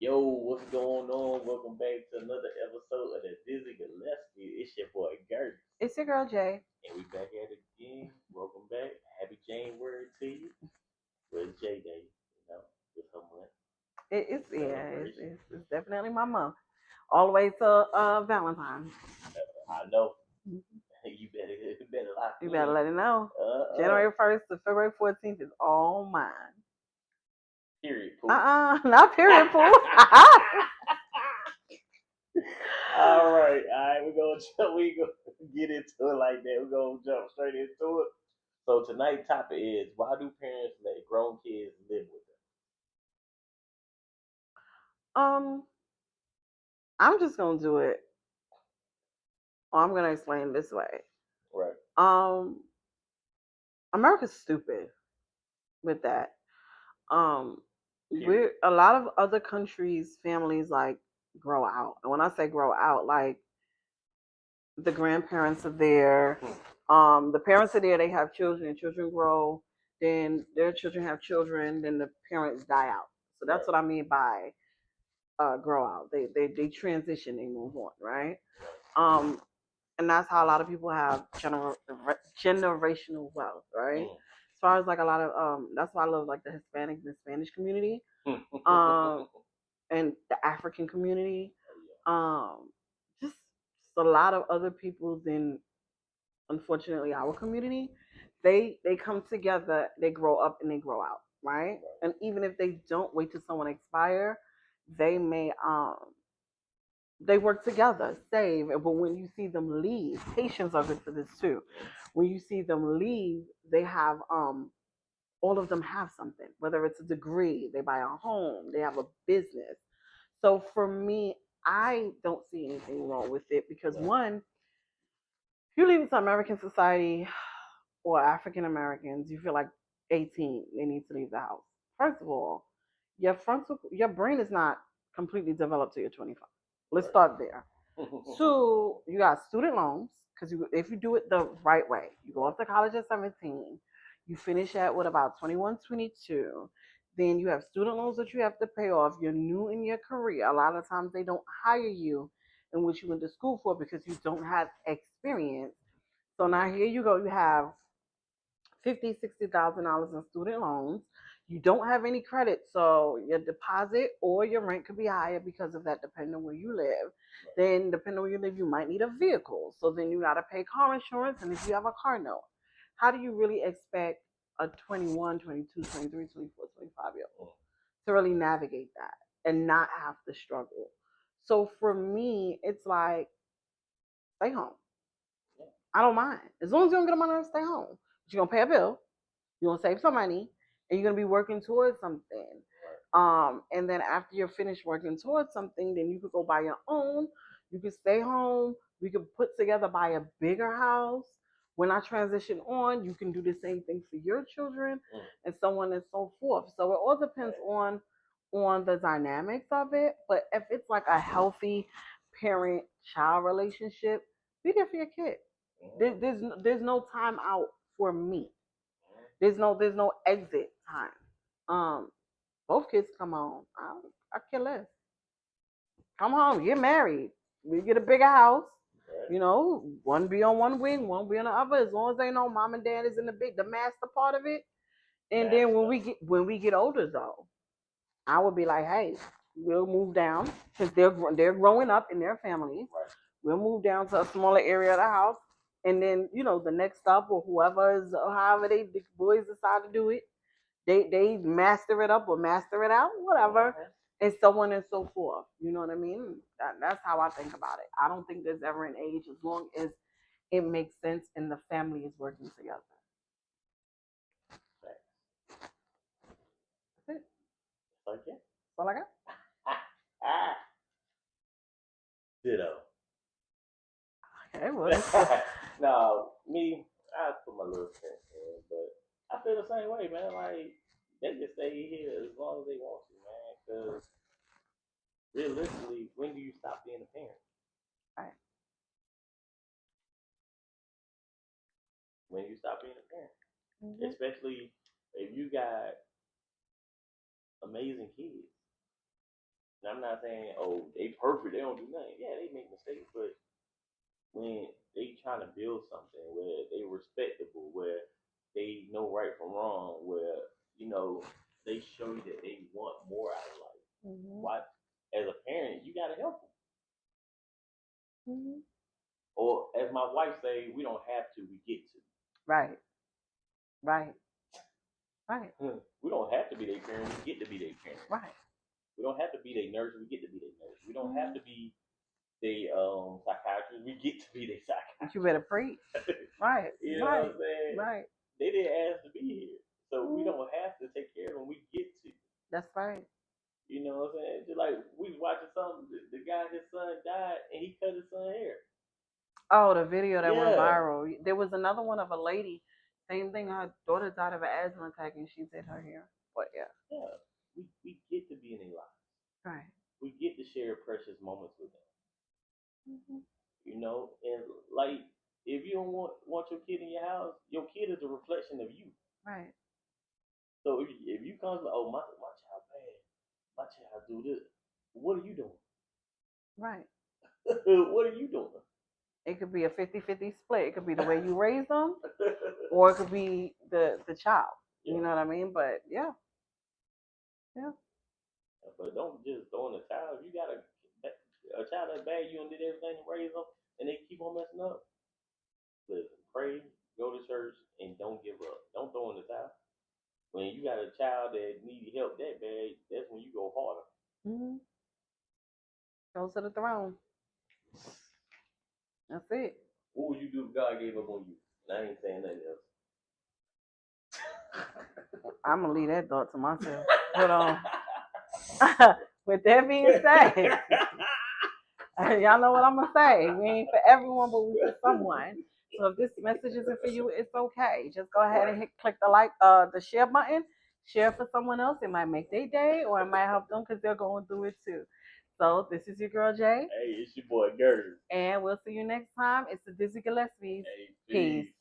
Yo, what's going on? Welcome back to another episode of the Dizzy Gillespie. It's your boy Gert, It's your girl Jay. and we back at it again. Welcome back. Happy January to you. Well, it's J Day, it's her month It's yeah, celebration. it's definitely my month. All the way to Valentine's. I know you better lock You better in. let it know. Uh, January 1st to February 14th is all mine. period. Poop. Not period, fool. All right. We gonna get into it like that. We're gonna jump straight into it. So tonight's topic is why do parents let grown kids live with um, I'm just gonna do it. I'm gonna explain it this way. them? Right. Um, America's stupid with that. Um, Period. we're a lot of other countries' families like grow out. And when I say grow out, like the grandparents are there. The parents are there. They have children. Children grow. Then their children have children. Then the parents die out. So that's Right. what I mean by grow out. They transition. They move on. Right. Um, and that's how a lot of people have generational wealth. Right. As far as like a lot of that's why I love like the Hispanic and Spanish community. Um, and the African community. Um, just a lot of other peoples in unfortunately our community, they come together, they grow up and they grow out, right? And even if they don't wait till someone expire, they may they work together, save. But when you see them leave, patients are good for this too. When you see them leave, they have all of them have something, whether it's a degree, they buy a home, they have a business. So for me, I don't see anything wrong with it because one, if you leave it to American society or African Americans, you feel like 18, they need to leave the house. First of all, your brain is not completely developed till you're 25. Let's start there. Two, you got student loans because if you do it the right way, you go off to college at 17, you finish at what about 21, 22. Then you have student loans that you have to pay off. You're new in your career. A lot of times they don't hire you in what you went to school for because you don't have experience. So now here you go. You have 50, $60,000 in student loans. You don't have any credit, so your deposit or your rent could be higher because of that, depending on where you live. Then, depending on where you live, you might need a vehicle. So then you got to pay car insurance, and if you have a car note, how do you really expect a 21, 22, 23, 24, 25 year old to really navigate that and not have to struggle? So for me, it's like, stay home. I don't mind. As long as you don't get a money, stay home. But you're going to pay a bill. You're gonna save some money and you're gonna be working towards something. And then after you're finished working towards something, then you could go buy your own. You could stay home. We could put together, buy a bigger house. When I transition on, you can do the same thing for your children, and so on and so forth. So it all depends on the dynamics of it. But if it's like a healthy parent-child relationship, be there for your kid. There's no time out for me. There's no exit time. Both kids come home. I care less. Come home, get married. We get a bigger house. One be on one wing, one be on the other. As long as they know mom and dad is in the master part of it. And then when we get older though, I would be like, hey, we'll move down because they're growing up in their families. We'll move down to a smaller area of the house, and then the next stop or whoever is however the boys decide to do it, they master it up or master it out, whatever, and so on and so forth. You know what I mean? That's how I think about it. I don't think there's ever an age as long as it makes sense and the family is working together. That's it. Okay. That's all I got. Ditto. Okay, well, No, me, I put my little cent in, but I feel the same way, man. Like they can stay here as long as they want to, man. Because realistically, when do you stop being a parent? all right. When you stop being a parent, Mm-hmm. especially if you got amazing kids. And I'm not saying, oh, they perfect, they don't do nothing. Yeah, they make mistakes, but when they trying to build something where they respectable, where they know right from wrong, where they show you that they want more out of life. Why, as a parent, you gotta help them. Or as my wife say, we don't have to, we get to. Right. Right. Right. We don't have to be their parent, we get to be their parent. Right. We don't have to be their nurse, we get to be their nurse. We don't have to be they psychiatrist, we get to be their psychiatrist. You better preach. Right. You know what I'm saying? Right. They didn't ask to be here. So we don't have to take care of them, we get to. That's right. You know what I'm saying? Just like we was watching something, the guy, his son died and he cut his son's hair. Oh, the video that went viral. There was another one of a lady, same thing, her daughter died of an asthma attack and she did her hair. But yeah. Yeah. We get to be in their lives. Right. We get to share precious moments with them. You know, and like if you don't want your kid in your house, your kid is a reflection of you. Right. So if you come to, oh, my child bad, my child do this, what are you doing? Right. What are you doing? It could be a 50-50 split. It could be the way you raise them, or it could be the child. You know what I mean? But yeah. But don't just throw in a child. If you got a child that's bad, you done did everything to raise them, and they keep on messing up. Listen, pray, go to church, and don't give up. Don't throw in the towel. When you got a child that needs help that bad, that's when you go harder. Go to the throne. That's it. What would you do if God gave up on you? And I ain't saying nothing else. I'm gonna leave that thought to myself. But with that being said, y'all know what I'm gonna say. We ain't for everyone, but we for someone. So if this message isn't for you, it's okay. Just go ahead and click the share button. Share for someone else. It might make their day, or it might help them because they're going through it too. So this is your girl Jay. Hey, it's your boy Gertie. And we'll see you next time. It's the Dizzy Gillespie. Hey, peace.